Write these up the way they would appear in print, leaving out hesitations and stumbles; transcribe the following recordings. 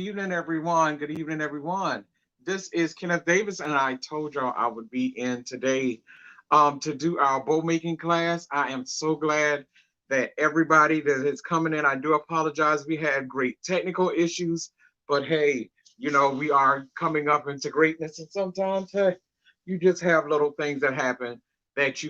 evening, everyone. Good evening, everyone. This is Kenneth Davis, and I told y'all I would be in today to do our bow making class. I am so glad that everybody that is coming in. I do apologize. We had great technical issues, but hey, we are coming up into greatness, and sometimes, hey, you just have little things that happen that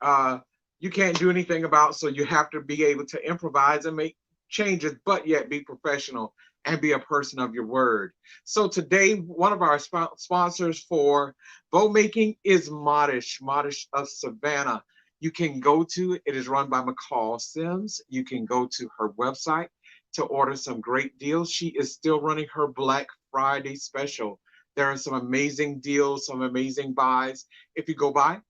uh, you can't do anything about. So you have to be able to improvise and make changes, but yet be professional and be a person of your word. So today, one of our sponsors for bow making is Modish, Modish of Savannah. You can go to it is run by McCall Sims. You can go to her website to order some great deals. She is still running her Black Friday special. There are some amazing deals, some amazing buys. If you go by,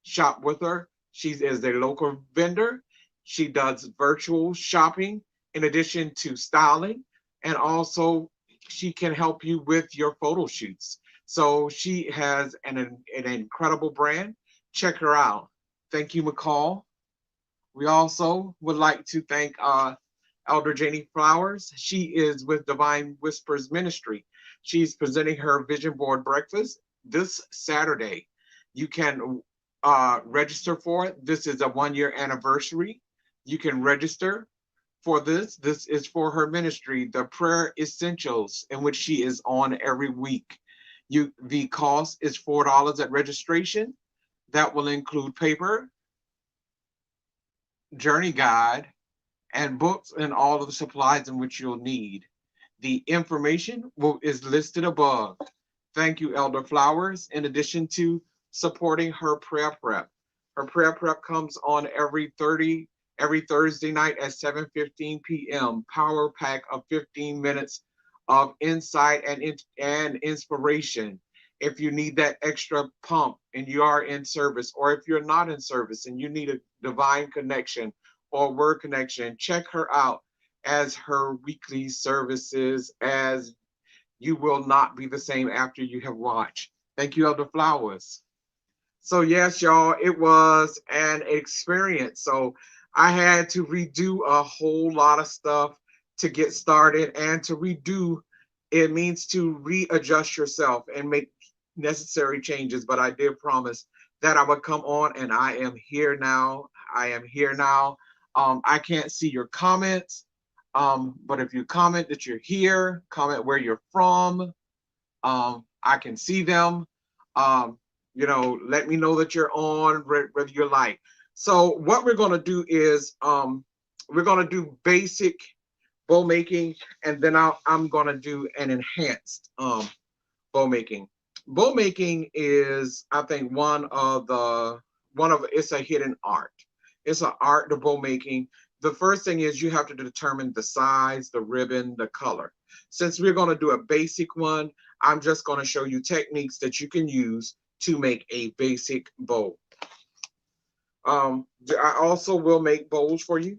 shop with her. She is a local vendor. She does virtual shopping in addition to styling, and also she can help you with your photo shoots. So she has an incredible brand. Check her out. Thank you, McCall. We also would like to thank Elder Janie Flowers. She is with Divine Whispers Ministry. She's presenting her vision board breakfast this Saturday. You can register for it. This is a 1 year anniversary. You can register for this. This is for her ministry, the Prayer Essentials, in which she is on every week. The cost is $4 at registration. That will include paper, journey guide, and books and all of the supplies in which you'll need. The information is listed above. Thank you, Elder Flowers, in addition to supporting her prayer prep. Her prayer prep comes on every Thursday night at 7:15 p.m. Power pack of 15 minutes of insight and inspiration. If you need that extra pump and you are in service, or if you're not in service and you need a divine connection or word connection, check her out as her weekly services, as you will not be the same after you have watched. Thank you, Elder Flowers. So yes, y'all, it was an experience. So I had to redo a whole lot of stuff to get started, and to redo, it means to readjust yourself and make necessary changes. But I did promise that I would come on, and I am here now. I am here now. I can't see your comments, but if you comment that you're here, comment where you're from. I can see them. Um, let me know that you're on, whether you're like. So what we're going to do is we're going to do basic bow making, and then I'm going to do an enhanced bow making. Bow making is, I think, it's a hidden art. It's an art to bow making. The first thing is you have to determine the size, the ribbon, the color. Since we're going to do a basic one, I'm just going to show you techniques that you can use to make a basic bow. I also will make bows for you.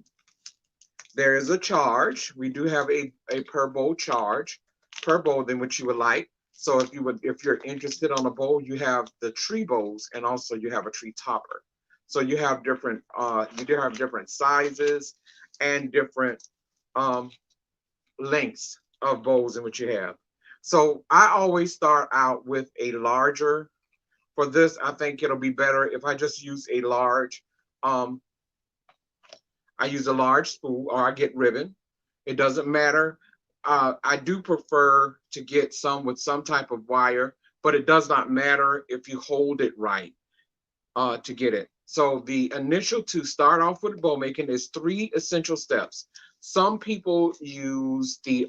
There is a charge. We do have a per bow charge, per bow than what you would like. So if you're interested on a bow, you have the tree bows, and also you have a tree topper. So you have different sizes and different lengths of bows in which you have. So I always start out with a larger. For this, I think it'll be better if I just use a large. I use a large spool, or I get ribbon. It doesn't matter. I do prefer to get some with some type of wire, but it does not matter if you hold it right to get it. So the initial to start off with bow making is 3 essential steps. Some people use the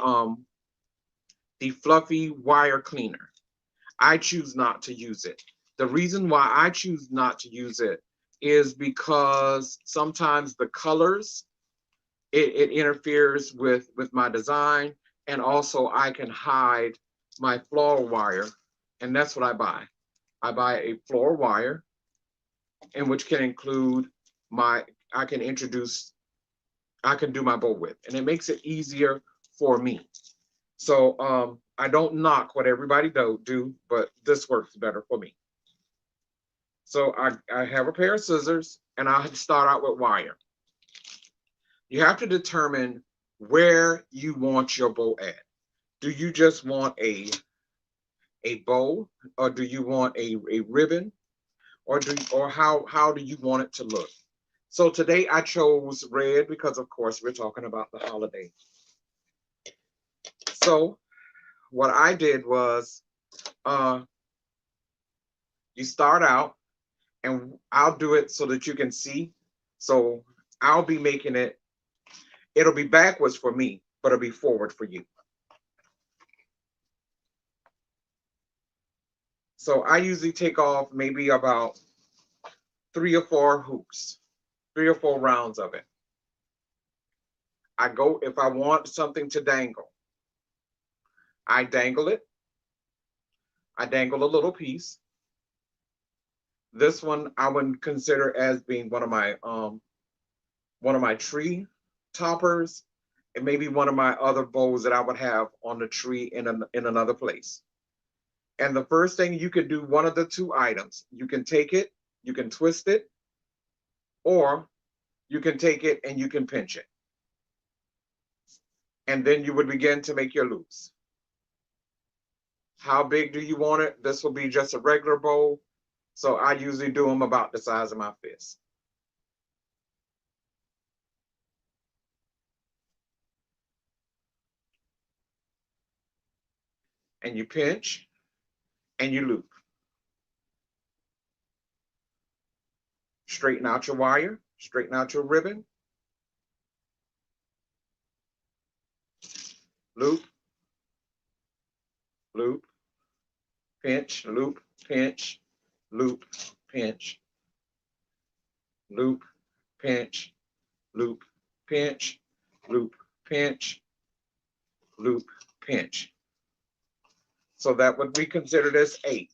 fluffy wire cleaner. I choose not to use it. The reason why I choose not to use it is because sometimes the colors, it interferes with my design, and also I can hide my floor wire, and that's what I buy. I buy a floor wire, in which can include I can do my bow with, and it makes it easier for me. So I don't knock what everybody do, but this works better for me. So I have a pair of scissors, and I start out with wire. You have to determine where you want your bow at. Do you just want a bow, or do you want a ribbon, or how do you want it to look? So today I chose red because of course we're talking about the holiday. So what I did was you start out, and I'll do it so that you can see. So I'll be making it, it'll be backwards for me, but it'll be forward for you. So I usually take off maybe about 3 or 4 hoops, 3 or 4 rounds of it. I go, if I want something to dangle, I dangle it. I dangle a little piece. This one I would consider as being one of my tree toppers. It may be one of my other bows that I would have on the tree in another place. And the first thing you could do, one of the 2 items, you can take it, you can twist it, or you can take it and you can pinch it. And then you would begin to make your loops. How big do you want it? This will be just a regular bow. So I usually do them about the size of my fist. And you pinch and you loop. Straighten out your wire, straighten out your ribbon. Loop, loop, pinch, loop, pinch, loop, pinch, loop, pinch, loop, pinch, loop, pinch, loop, pinch. So that would be considered as 8.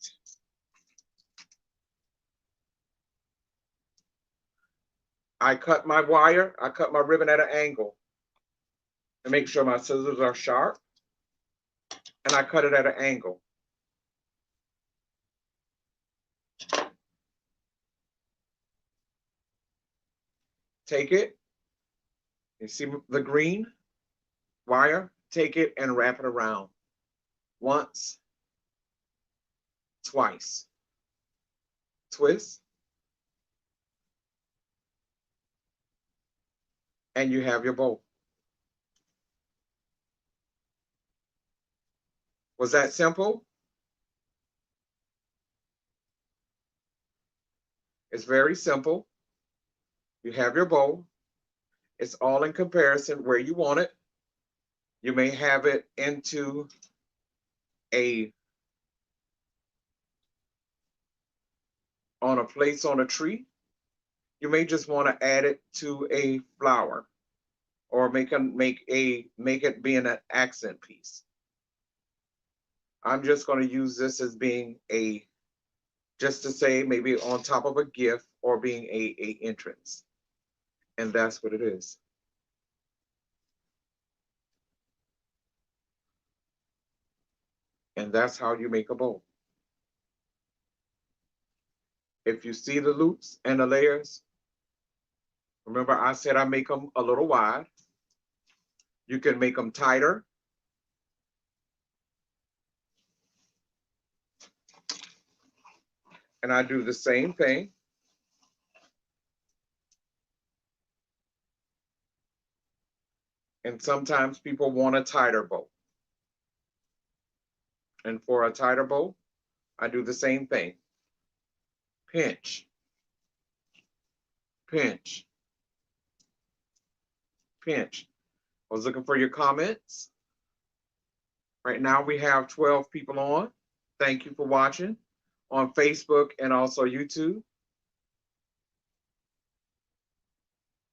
I cut my wire, I cut my ribbon at an angle to make sure my scissors are sharp, and I cut it at an angle. Take it, you see the green wire, take it and wrap it around. Once, twice, twist, and you have your bow. Was that simple? It's very simple. You have your bow. It's all in comparison where you want it. You may have it into on a place on a tree. You may just want to add it to a flower, or make it being an accent piece. I'm just going to use this as being just to say maybe on top of a gift, or being a entrance. And that's what it is. And that's how you make a bow. If you see the loops and the layers, remember I said I make them a little wide. You can make them tighter. And I do the same thing. And sometimes people want a tighter bow. And for a tighter bow, I do the same thing. Pinch, pinch, pinch. I was looking for your comments. Right now we have 12 people on. Thank you for watching on Facebook and also YouTube.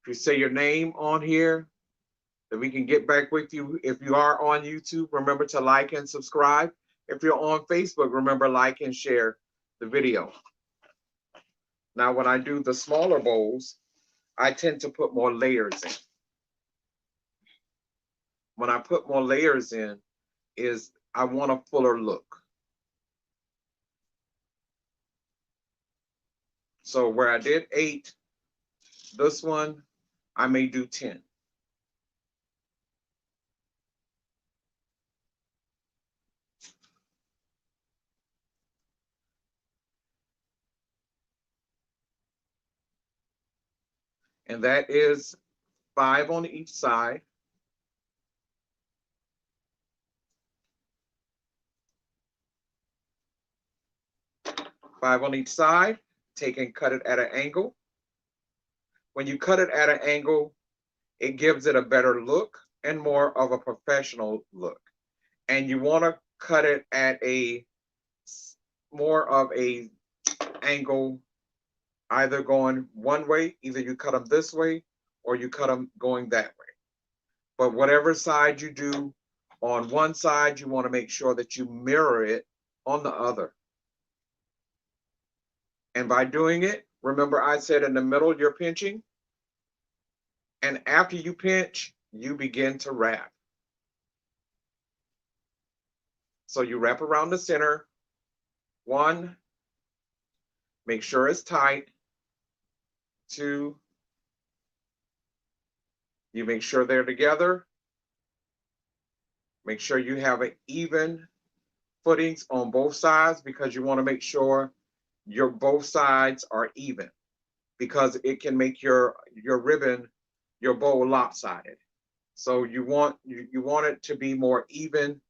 If you say your name on here, then we can get back with you. If you are on YouTube, remember to like and subscribe. If you're on Facebook, remember like and share the video. Now, when I do the smaller bowls, I tend to put more layers in. When I put more layers in, is I want a fuller look. So where I did 8, this one, I may do 10. and that is 5 on each side. Five on each side. Take and cut it at an angle. When you cut it at an angle, it gives it a better look and more of a professional look. And you want to cut it at a more of a angle, either going one way, either you cut them this way or you cut them going that way. But whatever side you do on one side, you want to make sure that you mirror it on the other. And by doing it, remember I said in the middle you're pinching, and after you pinch, you begin to wrap. So you wrap around the center. 1, make sure it's tight. 2, you make sure they're together. Make sure you have an even footings on both sides, because you want to make sure your both sides are even, because it can make your ribbon, your bow, lopsided. So you want it to be more even.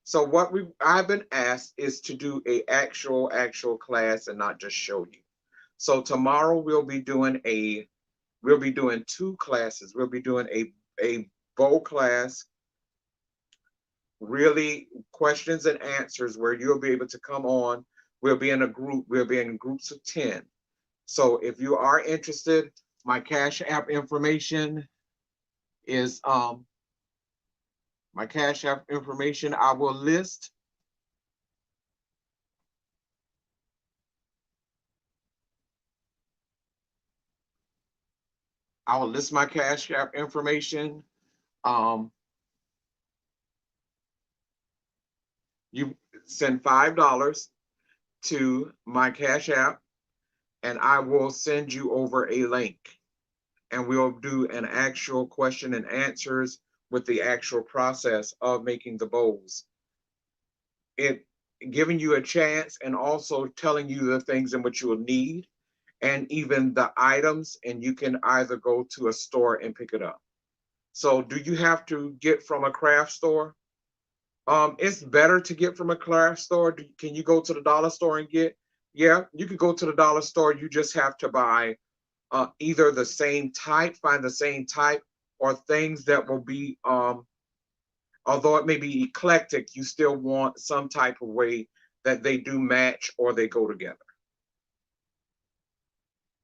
So what I've been asked is to do a actual class and not just show you. So tomorrow we'll be doing 2 classes. We'll be doing a bow class, really questions and answers, where you'll be able to come on. We'll be in a group. We'll be in groups of 10. So if you are interested, my Cash App information is my Cash App information I will list. I will list my Cash App information. You send $5 to my Cash App, and I will send you over a link, and we'll do an actual question and answers with the actual process of making the bows. It giving you a chance and also telling you the things in which you will need, and even the items, and you can either go to a store and pick it up. So do you have to get from a craft store? It's better to get from a craft store. Can you go to the dollar store and get? Yeah, you could go to the dollar store. You just have to buy either the same type, find the same type, or things that will be, although it may be eclectic, you still want some type of way that they do match or they go together.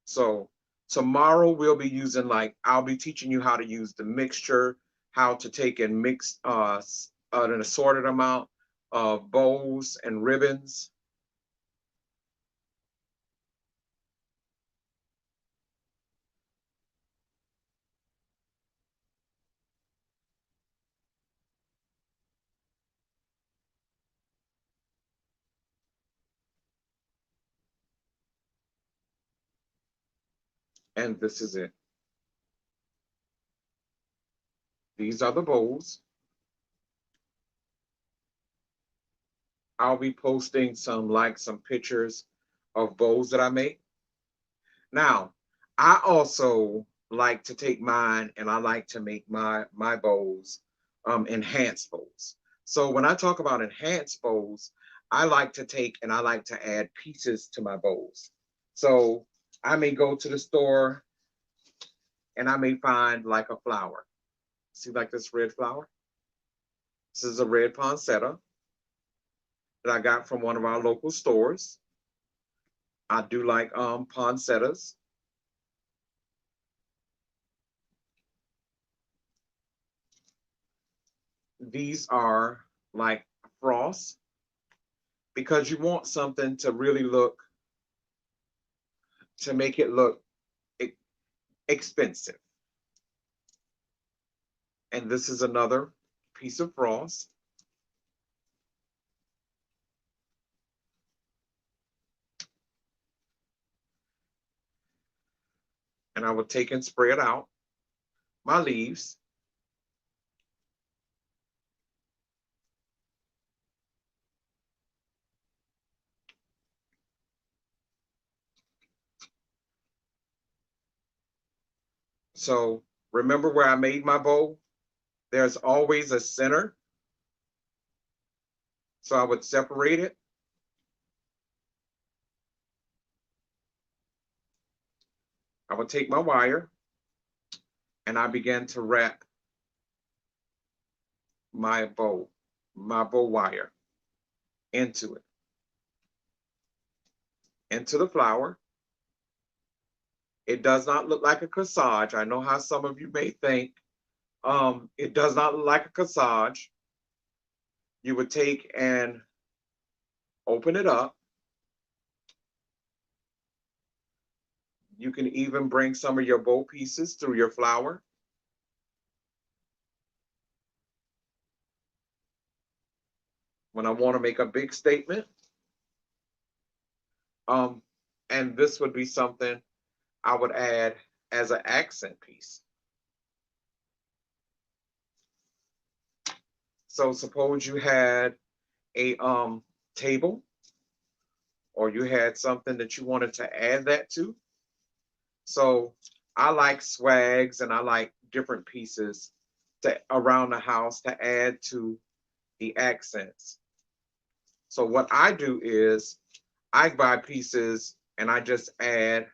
So tomorrow we'll be using, I'll be teaching you how to use the mixture, how to take and mix an assorted amount of bows and ribbons. And this is it. These are the bows. I'll be posting some pictures of bows that I make. Now, I also like to take mine and I like to make my bows enhanced bows. So when I talk about enhanced bows, I like to take and I like to add pieces to my bows. So I may go to the store and I may find like a flower. See, like this red flower? This is a red poinsettia that I got from one of our local stores. I do like poinsettias. These are like frost, because you want something to really look, to make it look expensive. And this is another piece of frost. And I will take and spread out my leaves. So remember where I made my bow? There's always a center. So I would separate it. I would take my wire and I began to wrap my bow wire into it, into the flower. It does not look like a corsage. I know how some of you may think. It does not look like a corsage. You would take and open it up. You can even bring some of your bow pieces through your flower. When I want to make a big statement. And this would be something I would add as an accent piece. So suppose you had a table, or you had something that you wanted to add that to. So I like swags and I like different pieces around the house to add to the accents. So what I do is I buy pieces and I just add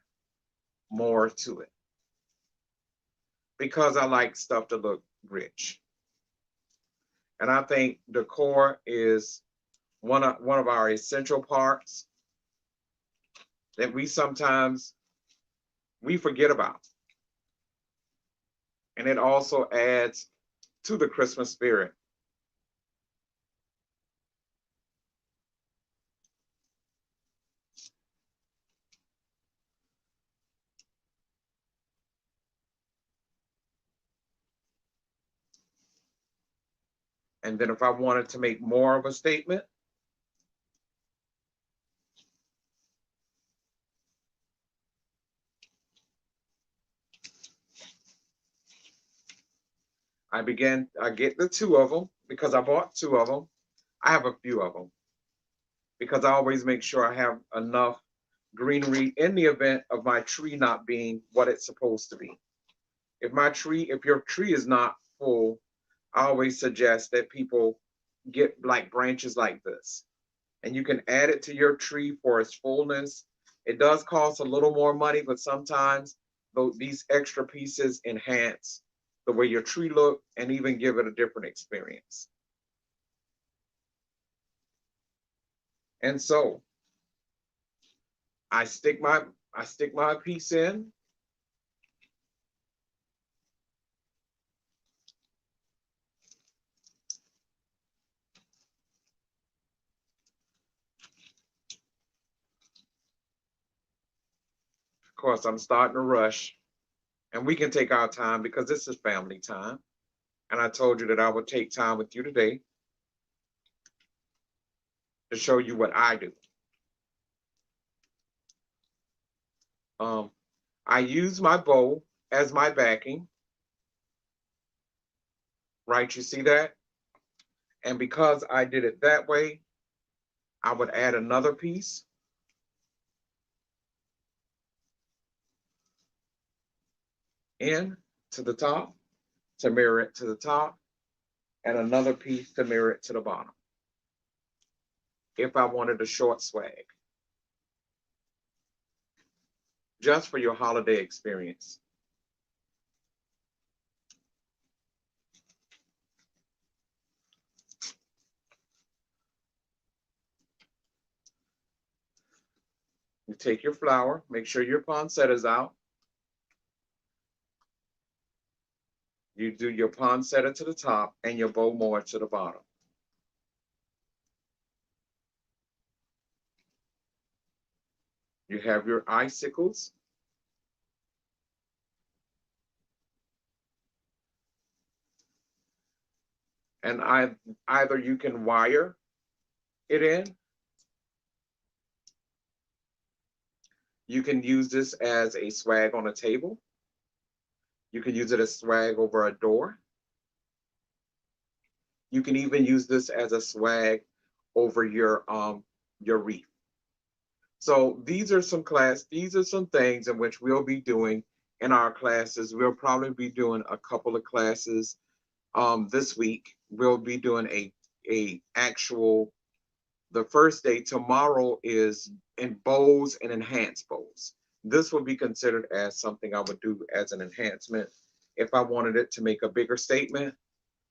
more to it because I like stuff to look rich. And I think decor is one of our essential parts that we sometimes forget about. And it also adds to the Christmas spirit. And then if I wanted to make more of a statement, I get the two of them because I bought two of them. I have a few of them because I always make sure I have enough greenery in the event of my tree not being what it's supposed to be. If your tree is not full, I always suggest that people get like branches like this, and you can add it to your tree for its fullness. It does cost a little more money, but sometimes these extra pieces enhance the way your tree look and even give it a different experience. And so I stick my piece in. Of course, I'm starting to rush, and we can take our time because this is family time. And I told you that I would take time with you today to show you what I do. I use my bow as my backing, right? You see that? And because I did it that way, I would add another piece. In to the top to mirror it to the top, and another piece to mirror it to the bottom. If I wanted a short swag, just for your holiday experience. You take your flower, make sure your poinsettia's out. You do your poinsettia to the top and your bow more to the bottom. You have your icicles. And either you can wire it in. You can use this as a swag on a table. You can use it as swag over a door. You can even use this as a swag over your wreath. So these are some things in which we'll be doing in our classes. We'll probably be doing a couple of classes this week. We'll be doing a actual, the first day tomorrow is in bows and enhanced bows. This would be considered as something I would do as an enhancement if I wanted it to make a bigger statement.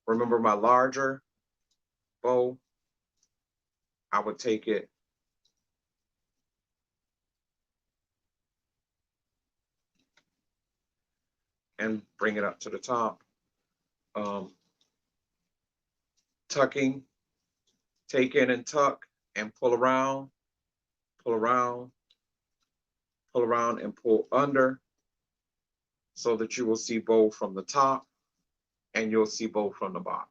Remember my larger bow, I would take it and bring it up to the top. Tucking, take in and tuck and pull around, pull around, pull around and pull under so that you will see bow from the top and you'll see bow from the bottom.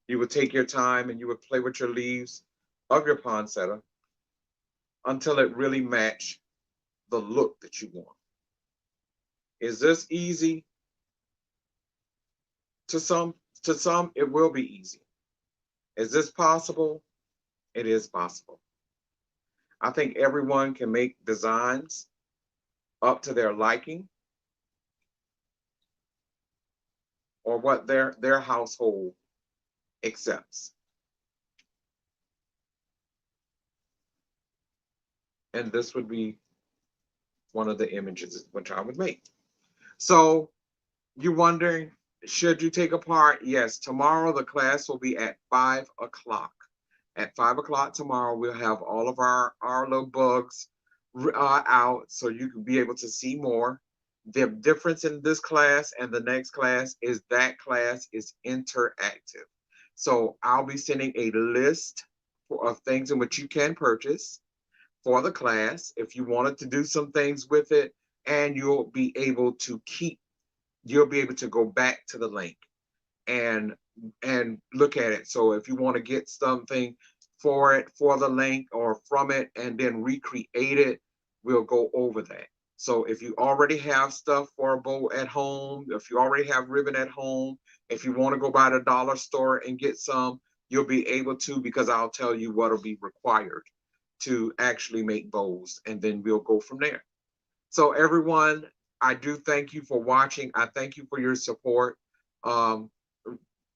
You would take your time and you would play with your leaves of your poinsettia until it really matched the look that you want. Is this easy? To some, it will be easy. Is this possible? It is possible. I think everyone can make designs up to their liking or what their household accepts. And this would be one of the images which I would make. So you're wondering, should you take a part? Yes, tomorrow the class will be at 5 o'clock. At 5 o'clock tomorrow, we'll have all of our little bugs out so you can be able to see more. The difference in this class and the next class is that class is interactive. So I'll be sending a list of things in which you can purchase for the class if you wanted to do some things with it, and you'll be able to go back to the link and look at it. So if you want to get something for the link or from it and then recreate it, we'll go over that. So if you already have stuff for a bow at home, if you already have ribbon at home, if you want to go by the dollar store and get some, you'll be able to, because I'll tell you what will be required to actually make bows, and then we'll go from there. So everyone, I do thank you for watching. I thank you for your support.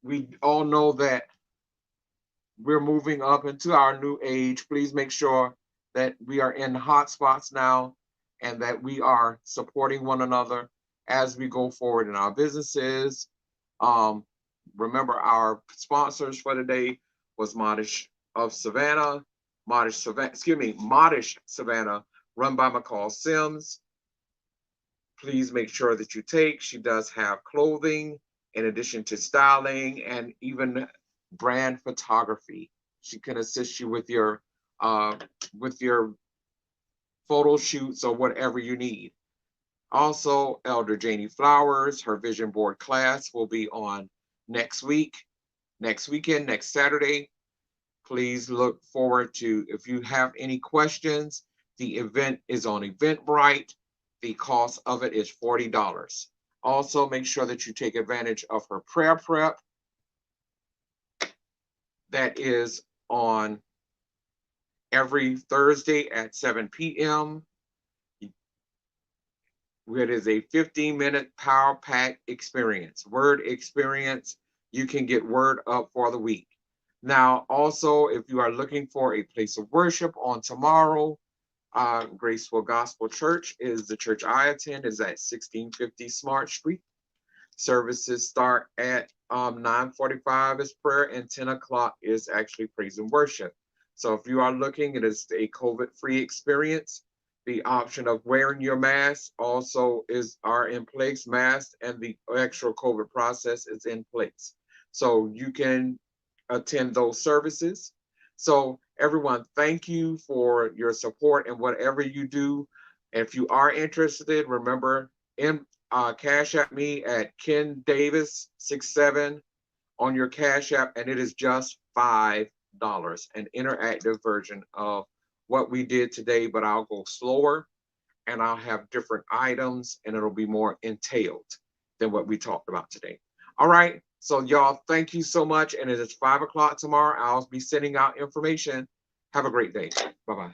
We all know that we're moving up into our new age. Please make sure that we are in hot spots now and that we are supporting one another as we go forward in our businesses. Remember, our sponsors for today was Modish Savannah, run by McCall Sims. Please make sure that you take. She does have clothing in addition to styling and even brand photography. She can assist you with your photo shoots or whatever you need. Also, Elder Janie Flowers, her vision board class will be on next weekend, next Saturday. Please look forward to, if you have any questions, the event is on Eventbrite. The cost of it is $40. Also, make sure that you take advantage of her prayer prep. That is on every Thursday at 7 p.m. It is a 15-minute power pack experience, word experience. You can get word up for the week. Now, also, if you are looking for a place of worship on tomorrow, Graceful Gospel Church is the church I attend, is at 1650 Smart Street. Services start at 9:45 is prayer, and 10 o'clock is actually praise and worship. So if you are looking, it is a COVID-free experience. The option of wearing your mask also are in place, mask, and the actual COVID process is in place. So you can attend those services. So everyone, thank you for your support and whatever you do. If you are interested, remember, Cash App me at Ken Davis 67 on your Cash App, and it is just $5, an interactive version of what we did today, but I'll go slower and I'll have different items and it'll be more entailed than what we talked about today. All right, so y'all, thank you so much. And it is 5 o'clock tomorrow. I'll be sending out information. Have a great day. Bye-bye.